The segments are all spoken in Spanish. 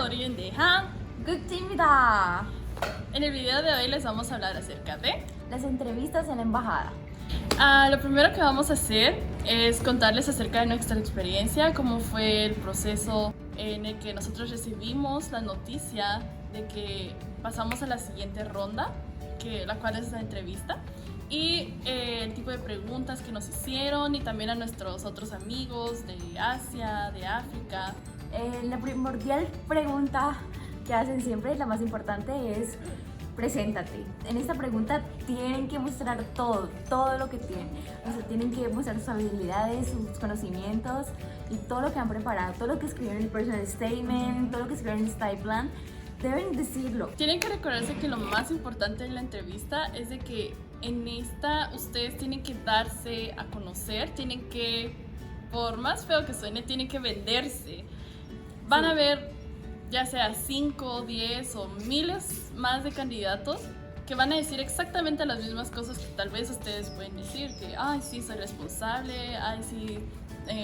우리는 내한 굿입니다. En el video de hoy les vamos a hablar acerca de... Las entrevistas en la embajada. Lo primero que vamos a hacer es contarles acerca de nuestra experiencia, cómo fue el proceso en el que nosotros recibimos la noticia de que pasamos a la siguiente ronda, la cual es la entrevista, y el tipo de preguntas que nos hicieron, y también a nuestros otros amigos de Asia, de África. La primordial pregunta que hacen siempre, la más importante, es preséntate. En esta pregunta tienen que mostrar todo lo que tienen. O sea, tienen que mostrar sus habilidades, sus conocimientos y todo lo que han preparado, todo lo que escribieron en el personal statement, todo lo que escribieron en el style plan. Deben decirlo. Tienen que recordarse que lo más importante en la entrevista es de que en esta ustedes tienen que darse a conocer, tienen que, por más feo que suene, tienen que venderse. Van a ver ya sea 5, 10 o miles más de candidatos que van a decir exactamente las mismas cosas que tal vez ustedes pueden decir, que ay sí, soy responsable, ay sí,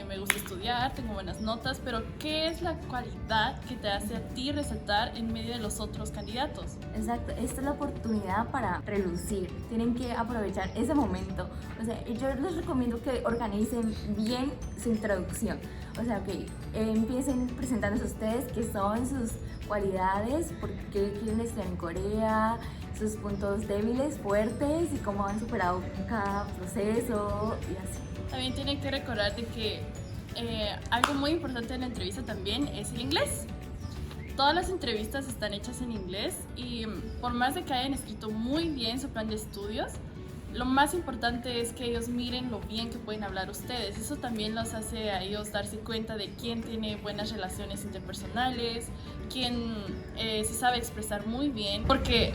me gusta estudiar, tengo buenas notas, pero ¿qué es la cualidad que te hace a ti resaltar en medio de los otros candidatos? Exacto, esta es la oportunidad para relucir. Tienen que aprovechar ese momento. O sea, yo les recomiendo que organicen bien su introducción. O sea, que empiecen presentándose a ustedes qué son sus cualidades, por qué quieren estudiar en Corea, sus puntos débiles, fuertes y cómo han superado cada proceso y así. También tienen que recordar de que algo muy importante en la entrevista también es el inglés. Todas las entrevistas están hechas en inglés y por más de que hayan escrito muy bien su plan de estudios, lo más importante es que ellos miren lo bien que pueden hablar ustedes. Eso también los hace a ellos darse cuenta de quién tiene buenas relaciones interpersonales, quién se sabe expresar muy bien, porque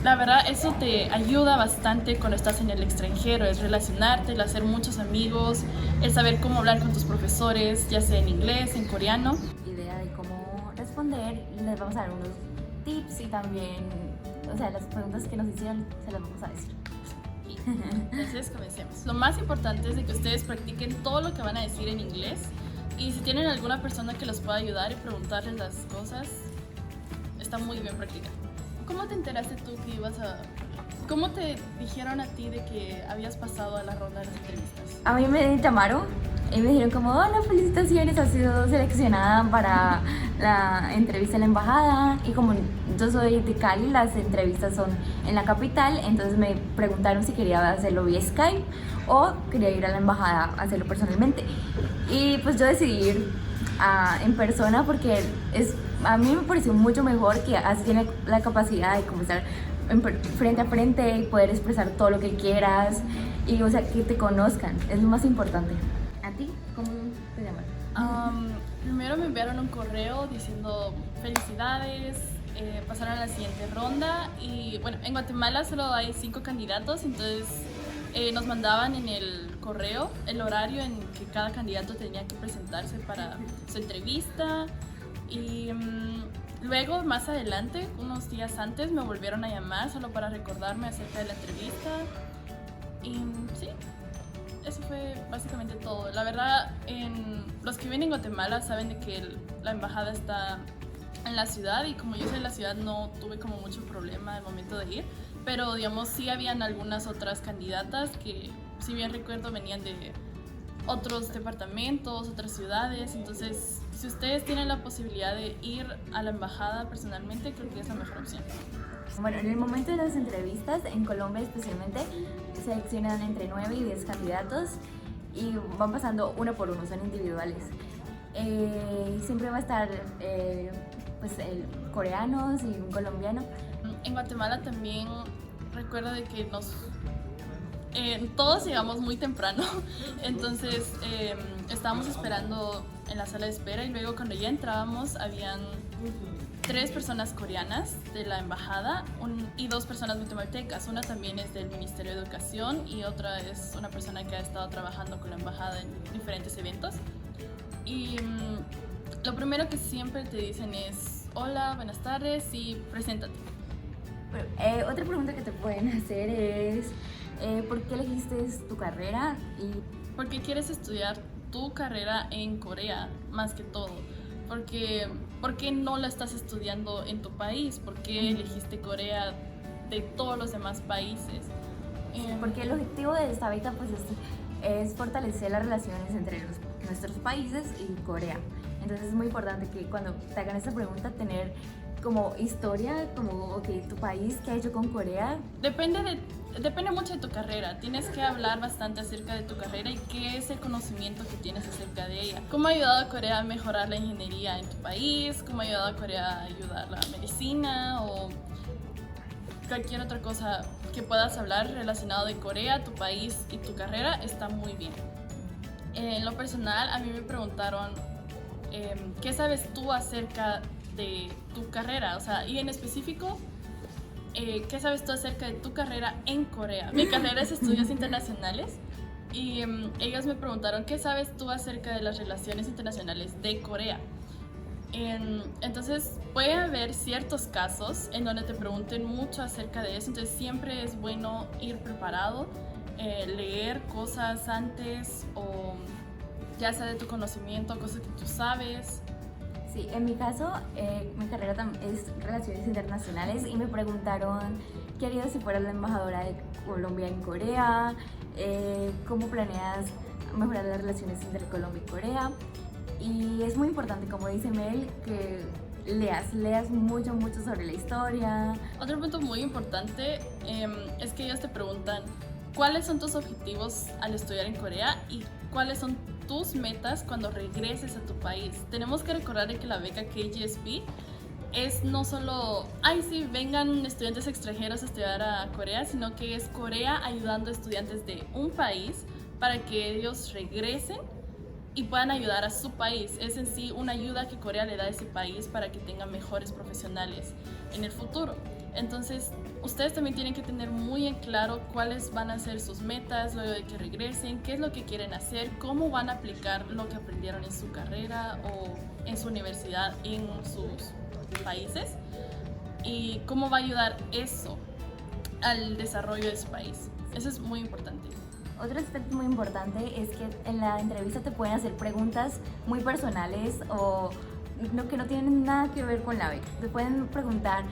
la verdad eso te ayuda bastante cuando estás en el extranjero, es relacionarte, el hacer muchos amigos, el saber cómo hablar con tus profesores, ya sea en inglés, en coreano. Idea de cómo responder, les vamos a dar unos tips y también, o sea, las preguntas que nos hicieron se las vamos a decir. Entonces comencemos. Lo más importante es de que ustedes practiquen todo lo que van a decir en inglés, y si tienen alguna persona que los pueda ayudar y preguntarles las cosas, está muy bien practicar. ¿Cómo te enteraste tú que ibas a...? ¿Cómo te dijeron a ti de que habías pasado a la ronda de las entrevistas? A mí me llamaron y me dijeron como, hola, felicitaciones, has sido seleccionada para la entrevista en la embajada. Y como yo soy de Cali, las entrevistas son en la capital, entonces me preguntaron si quería hacerlo vía Skype o quería ir a la embajada a hacerlo personalmente. Y pues yo decidí ir en persona porque a mí me pareció mucho mejor, que así tiene la capacidad de conversar frente a frente y poder expresar todo lo que quieras y, o sea, que te conozcan, es lo más importante. ¿A ti? ¿Cómo te llaman? Primero me enviaron un correo diciendo felicidades, pasaron a la siguiente ronda, y bueno, en Guatemala solo hay 5 candidatos, entonces nos mandaban en el correo el horario en que cada candidato tenía que presentarse para su entrevista, y luego más adelante, unos días antes, me volvieron a llamar solo para recordarme acerca de la entrevista, y sí, eso fue básicamente todo. La verdad, los que viven en Guatemala saben de que la embajada está en la ciudad, y como yo soy de la ciudad no tuve como mucho problema al momento de ir, pero digamos sí habían algunas otras candidatas que, si bien recuerdo, venían de otros departamentos, otras ciudades, entonces si ustedes tienen la posibilidad de ir a la embajada personalmente, creo que es la mejor opción. Bueno, en el momento de las entrevistas, en Colombia especialmente, seleccionan entre 9 y 10 candidatos y van pasando uno por uno, son individuales. Siempre va a estar pues, coreanos y un colombiano. En Guatemala también recuerdo de que todos llegamos muy temprano, entonces estábamos esperando en la sala de espera, y luego cuando ya entrábamos habían 3 personas coreanas de la embajada y 2 personas guatemaltecas. Una también es del Ministerio de Educación y otra es una persona que ha estado trabajando con la embajada en diferentes eventos. Y lo primero que siempre te dicen es hola, buenas tardes y preséntate. Bueno, otra pregunta que te pueden hacer es ¿por qué elegiste tu carrera? ¿Por qué quieres estudiar tu carrera en Corea más que todo? ¿por qué no la estás estudiando en tu país? ¿Por qué elegiste Corea de todos los demás países? Porque el objetivo de esta beca pues es fortalecer las relaciones entre nuestros países y Corea. Entonces es muy importante que cuando te hagan esta pregunta tener como historia, como okay, tu país, ¿qué ha hecho con Corea? Depende mucho de tu carrera. Tienes que hablar bastante acerca de tu carrera y qué es el conocimiento que tienes acerca de ella. ¿Cómo ha ayudado a Corea a mejorar la ingeniería en tu país? ¿Cómo ha ayudado a Corea a ayudar la medicina? O cualquier otra cosa que puedas hablar relacionado de Corea, tu país y tu carrera está muy bien. En lo personal, a mí me preguntaron ¿qué sabes tú acerca de tu carrera? O sea, y en específico, ¿qué sabes tú acerca de tu carrera en Corea? Mi carrera es estudios internacionales y ellos me preguntaron ¿qué sabes tú acerca de las relaciones internacionales de Corea? Entonces puede haber ciertos casos en donde te pregunten mucho acerca de eso, entonces siempre es bueno ir preparado, leer cosas antes o ya sea de tu conocimiento, cosas que tú sabes. Sí, en mi caso, mi carrera es Relaciones Internacionales y me preguntaron qué harías si fueras la embajadora de Colombia en Corea, cómo planeas mejorar las relaciones entre Colombia y Corea. Y es muy importante, como dice Mel, que leas mucho sobre la historia. Otro punto muy importante es que ellos te preguntan cuáles son tus objetivos al estudiar en Corea y cuáles son tus metas cuando regreses a tu país. Tenemos que recordar que la beca KGSP es no solo, ay sí, vengan estudiantes extranjeros a estudiar a Corea, sino que es Corea ayudando a estudiantes de un país para que ellos regresen y puedan ayudar a su país. Es en sí una ayuda que Corea le da a ese país para que tengan mejores profesionales en el futuro. Entonces, ustedes también tienen que tener muy en claro cuáles van a ser sus metas luego de que regresen, qué es lo que quieren hacer, cómo van a aplicar lo que aprendieron en su carrera o en su universidad en sus países y cómo va a ayudar eso al desarrollo de su país. Eso es muy importante. Otro aspecto muy importante es que en la entrevista te pueden hacer preguntas muy personales o que no tienen nada que ver con la beca. Te pueden preguntar,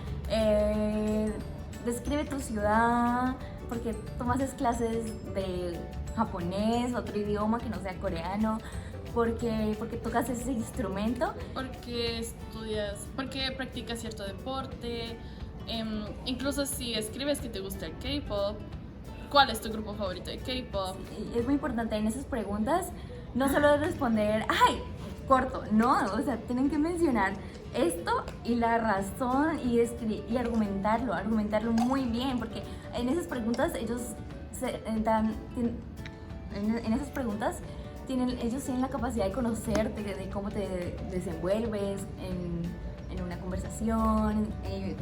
describe tu ciudad, porque tomas clases de japonés, otro idioma que no sea coreano, porque tocas ese instrumento. Porque estudias, porque practicas cierto deporte, incluso si escribes que te gusta el K-pop, ¿cuál es tu grupo favorito de K-pop? Es muy importante en esas preguntas no solo responder, ¡ay! Corto, no, o sea, tienen que mencionar esto y la razón y argumentarlo muy bien, porque en esas preguntas ellos ellos tienen la capacidad de conocerte, de cómo te desenvuelves en una conversación,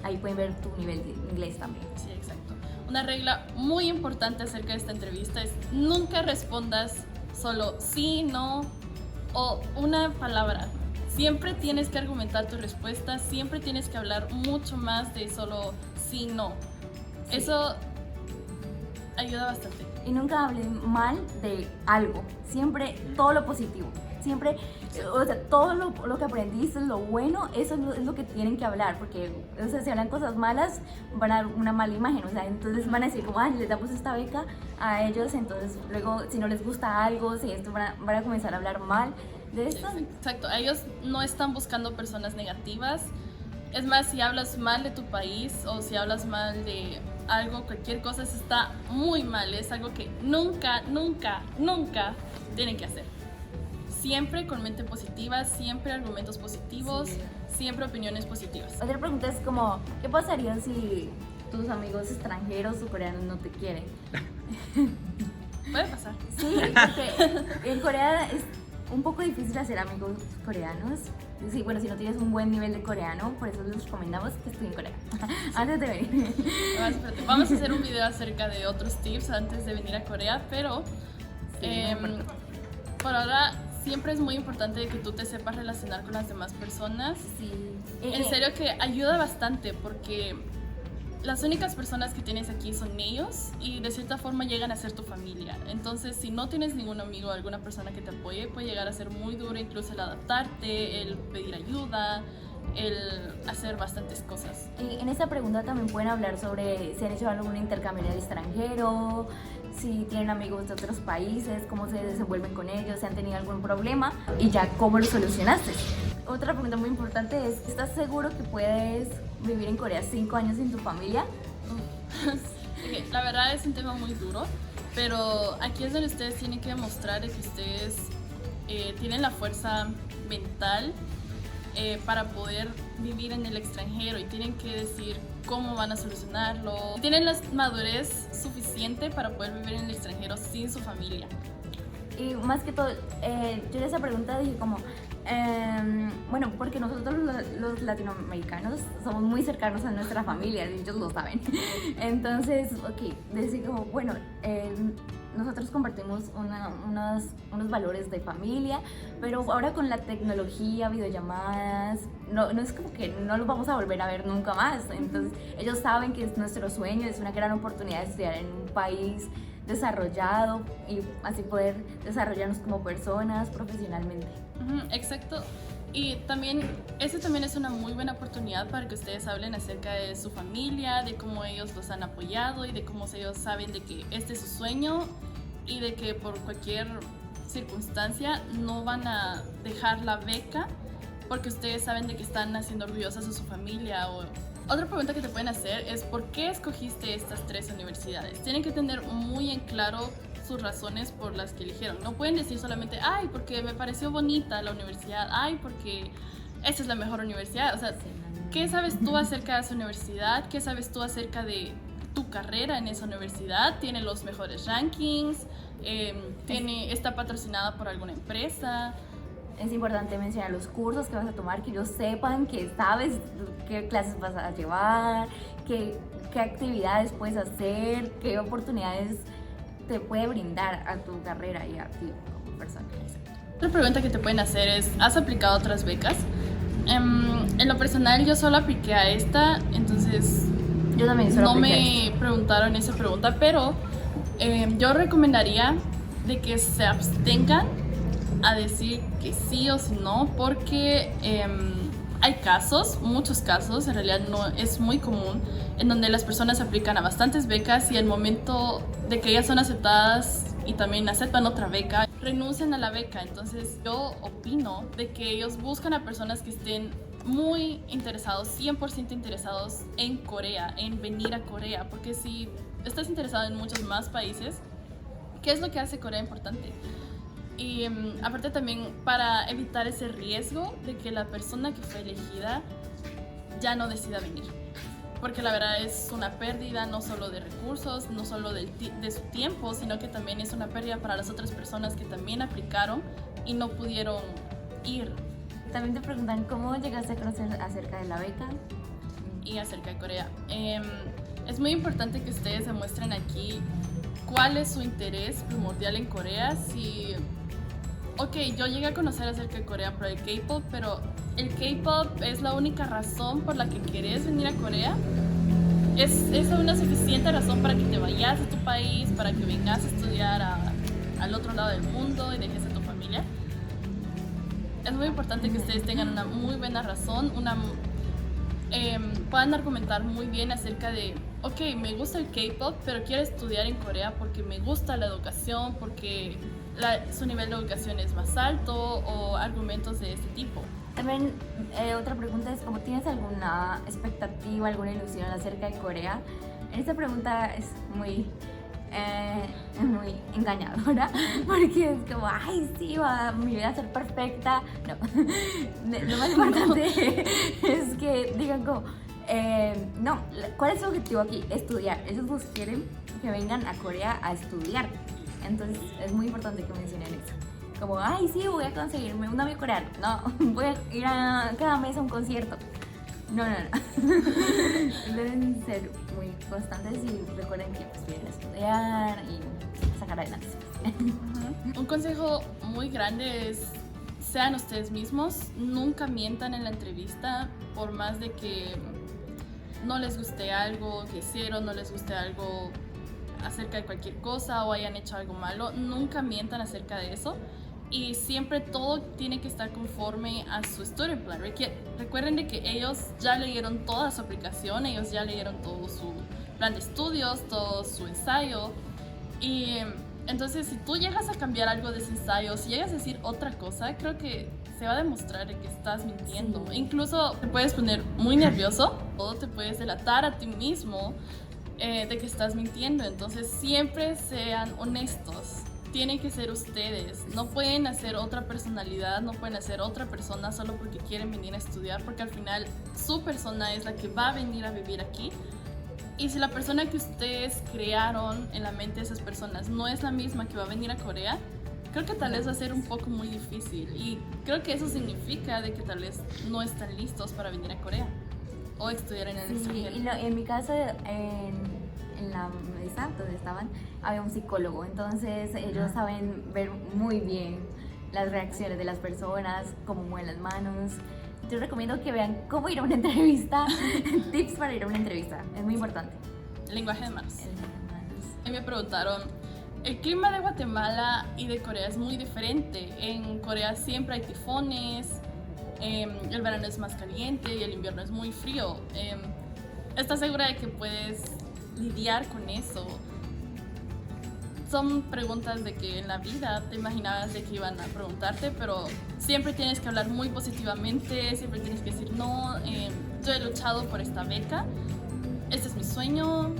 ahí pueden ver tu nivel de inglés también. Sí, exacto. Una regla muy importante acerca de esta entrevista es nunca respondas solo sí, no o una palabra. Siempre tienes que argumentar tu respuesta, siempre tienes que hablar mucho más de solo sí, no. Sí. Eso ayuda bastante. Y nunca hablen mal de algo, siempre todo lo positivo. Siempre, o sea, todo lo que aprendiste, lo bueno, eso es lo que tienen que hablar, porque, o sea, si hablan cosas malas, van a dar una mala imagen, o sea, entonces van a decir como, les damos esta beca a ellos, entonces luego, si no les gusta algo, si esto, van a comenzar a hablar mal de esto. Exacto, ellos no están buscando personas negativas, es más, si hablas mal de tu país o si hablas mal de algo, cualquier cosa, eso está muy mal, es algo que nunca tienen que hacer. Siempre con mente positiva, siempre argumentos positivos, sí. Siempre opiniones positivas. Otra pregunta es como, ¿qué pasaría si tus amigos extranjeros o coreanos no te quieren? Puede pasar. Sí, porque en Corea es un poco difícil hacer amigos coreanos. Sí, bueno, si no tienes un buen nivel de coreano, por eso les recomendamos que estudien Corea antes de venir. Vamos a hacer un video acerca de otros tips antes de venir a Corea, pero sí, por ahora siempre es muy importante que tú te sepas relacionar con las demás personas. Sí. En serio que ayuda bastante porque las únicas personas que tienes aquí son ellos y de cierta forma llegan a ser tu familia. Entonces, si no tienes ningún amigo o alguna persona que te apoye, puede llegar a ser muy duro incluso el adaptarte, el pedir ayuda, el hacer bastantes cosas. Y en esta pregunta también pueden hablar sobre si han hecho algún intercambio en el extranjero, si tienen amigos de otros países, cómo se desenvuelven con ellos, si han tenido algún problema y ya cómo lo solucionaste. Otra pregunta muy importante es, ¿estás seguro que puedes vivir en Corea 5 años sin tu familia? Okay, la verdad es un tema muy duro, pero aquí es donde ustedes tienen que demostrar que ustedes tienen la fuerza mental para poder vivir en el extranjero y tienen que decir cómo van a solucionarlo. Tienen la madurez suficiente para poder vivir en el extranjero sin su familia. Y más que todo, yo en esa pregunta dije como, bueno, porque nosotros los latinoamericanos somos muy cercanos a nuestra familia, y ellos lo saben. Entonces, ok, decir como, bueno, nosotros compartimos unos valores de familia, pero ahora con la tecnología, videollamadas, no es como que no los vamos a volver a ver nunca más. Entonces, ellos saben que es nuestro sueño, es una gran oportunidad de estudiar en un país desarrollado y así poder desarrollarnos como personas profesionalmente. Exacto. Y también, eso también es una muy buena oportunidad para que ustedes hablen acerca de su familia, de cómo ellos los han apoyado y de cómo ellos saben de que este es su sueño y de que por cualquier circunstancia no van a dejar la beca porque ustedes saben de que están haciendo orgullosas a su familia. Otra pregunta que te pueden hacer es ¿por qué escogiste estas 3 universidades? Tienen que tener muy en claro sus razones por las que eligieron. No pueden decir solamente, ay, porque me pareció bonita la universidad, ay, porque esta es la mejor universidad. O sea, ¿qué sabes tú acerca de esa universidad? ¿Qué sabes tú acerca de tu carrera en esa universidad? ¿Tiene los mejores rankings? ¿Está patrocinada por alguna empresa? Es importante mencionar los cursos que vas a tomar, que ellos sepan que sabes qué clases vas a llevar, qué actividades puedes hacer, qué oportunidades te puede brindar a tu carrera y a ti como persona. Otra pregunta que te pueden hacer es, ¿has aplicado otras becas? En lo personal yo solo apliqué a esta, entonces yo también solo no me preguntaron esa pregunta, pero yo recomendaría de que se abstengan a decir que sí o si no, porque hay casos, muchos casos, en realidad no es muy común, en donde las personas aplican a bastantes becas y al momento de que ellas son aceptadas y también aceptan otra beca, renuncian a la beca. Entonces yo opino de que ellos buscan a personas que estén muy interesados, 100% interesados en Corea, en venir a Corea, porque si estás interesado en muchos más países, ¿qué es lo que hace Corea importante? Y aparte también para evitar ese riesgo de que la persona que fue elegida ya no decida venir. Porque la verdad es una pérdida no solo de recursos, no solo de su tiempo, sino que también es una pérdida para las otras personas que también aplicaron y no pudieron ir. También te preguntan cómo llegaste a conocer acerca de la beca y acerca de Corea. Es muy importante que ustedes demuestren aquí cuál es su interés primordial en Corea. Si ok, yo llegué a conocer acerca de Corea por el K-pop, pero ¿el K-pop es la única razón por la que querés venir a Corea? ¿Es una suficiente razón para que te vayas a tu país, para que vengas a estudiar al otro lado del mundo y dejes a tu familia? Es muy importante que ustedes tengan una muy buena razón, puedan argumentar muy bien acerca de ok, me gusta el K-pop, pero quiero estudiar en Corea porque me gusta la educación, porque su nivel de educación es más alto o argumentos de este tipo. También otra pregunta es ¿cómo tienes alguna expectativa, alguna ilusión acerca de Corea? Esta pregunta es muy engañadora porque es como, ay sí, mi vida va a ser perfecta. No, lo más importante es que digan como, no, ¿cuál es su objetivo aquí? Estudiar. Ellos quieren que vengan a Corea a estudiar. Entonces es muy importante que mencionen eso. Como, ay, sí, voy a conseguirme un novio coreano. No, voy a ir cada mes a un concierto. No. Deben ser muy constantes y recuerden que pues, vienen a estudiar y sacar adelante. Un consejo muy grande es sean ustedes mismos, nunca mientan en la entrevista, por más de que no les guste algo que hicieron, no les guste algo acerca de cualquier cosa o hayan hecho algo malo, nunca mientan acerca de eso. Y siempre todo tiene que estar conforme a su study plan. Recuerden de que ellos ya leyeron toda su aplicación, ellos ya leyeron todo su plan de estudios, todo su ensayo. Y entonces si tú llegas a cambiar algo de ese ensayo, si llegas a decir otra cosa, creo que se va a demostrar que estás mintiendo. Sí. Incluso te puedes poner muy nervioso o te puedes delatar a ti mismo de que estás mintiendo. Entonces siempre sean honestos. Tienen que ser ustedes, no pueden hacer otra personalidad, no pueden hacer otra persona solo porque quieren venir a estudiar, porque al final su persona es la que va a venir a vivir aquí. Y si la persona que ustedes crearon en la mente de esas personas no es la misma que va a venir a Corea, creo que tal vez va a ser un poco muy difícil. Y creo que eso significa de que tal vez no están listos para venir a Corea o estudiar en el extranjero. Y en mi caso, en la mesa donde estaban, había un psicólogo, entonces ellos saben ver muy bien las reacciones de las personas, cómo mueven las manos. Yo recomiendo que vean cómo ir a una entrevista, tips para ir a una entrevista, es muy importante. El lenguaje de manos. Y me preguntaron, el clima de Guatemala y de Corea es muy diferente. En Corea siempre hay tifones, el verano es más caliente y el invierno es muy frío. ¿Estás segura de que puedes lidiar con eso? Son preguntas de que en la vida te imaginabas de que iban a preguntarte, pero siempre tienes que hablar muy positivamente, siempre tienes que decir no, yo he luchado por esta beca, este es mi sueño,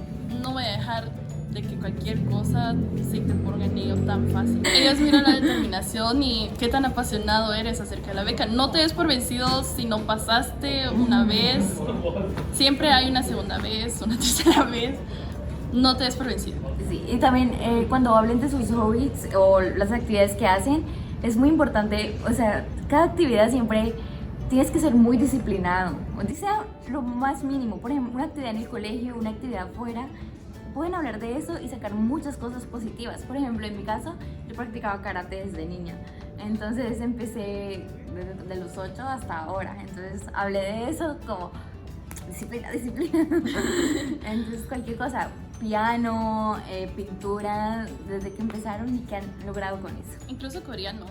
no voy a dejar de que cualquier cosa se te ponga en ello tan fácil. Ellos miran la determinación y qué tan apasionado eres acerca de la beca. No te des por vencido si no pasaste una vez, siempre hay una segunda vez, una tercera vez. No te des por vencido. Sí, y también cuando hablen de sus hobbies o las actividades que hacen, es muy importante, o sea, cada actividad siempre tienes que ser muy disciplinado, o sea, lo más mínimo. Por ejemplo, una actividad en el colegio, una actividad afuera, pueden hablar de eso y sacar muchas cosas positivas. Por ejemplo, en mi caso, yo practicaba karate desde niña, entonces empecé de los 8 hasta ahora, entonces hablé de eso como disciplina. Entonces cualquier cosa, piano, pintura, desde que empezaron y que han logrado con eso. Incluso coreano.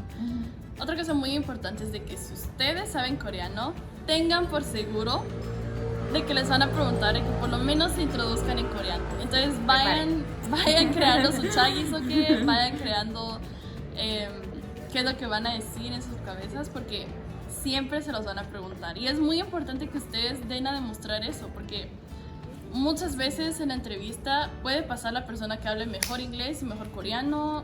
Otra cosa muy importante es de que si ustedes saben coreano, tengan por seguro de que les van a preguntar, de que por lo menos se introduzcan en coreano. Entonces vayan creando su chagisoke, vayan creando qué es lo que van a decir en sus cabezas, porque siempre se los van a preguntar. Y es muy importante que ustedes den a demostrar eso, porque muchas veces en la entrevista puede pasar la persona que hable mejor inglés y mejor coreano.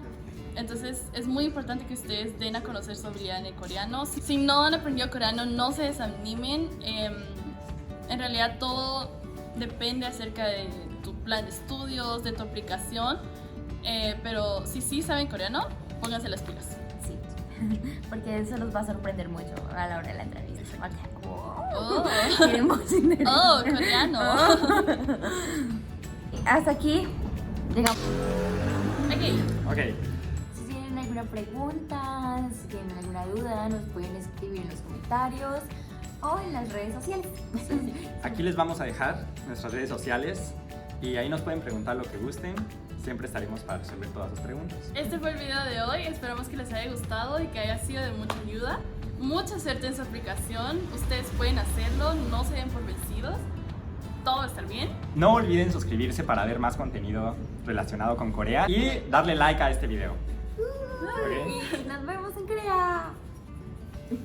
Entonces es muy importante que ustedes den a conocer su habilidad en el coreano. Si no han aprendido coreano, no se desanimen. En realidad todo depende acerca de tu plan de estudios, de tu aplicación. Pero si sí saben coreano, pónganse las pilas. Sí, porque eso los va a sorprender mucho a la hora de la entrevista. Coreano. Hasta aquí llegamos. Ok. Si tienen alguna pregunta, si tienen alguna duda, nos pueden escribir en los comentarios o en las redes sociales. Aquí les vamos a dejar nuestras redes sociales y ahí nos pueden preguntar lo que gusten. Siempre estaremos para resolver todas sus preguntas. Este fue el video de hoy. Esperamos que les haya gustado y que haya sido de mucha ayuda. Mucha suerte en su aplicación. Ustedes pueden hacerlo, no se den por vencidos. Todo va a estar bien. No olviden suscribirse para ver más contenido relacionado con Corea y darle like a este video. Nos vemos en Corea.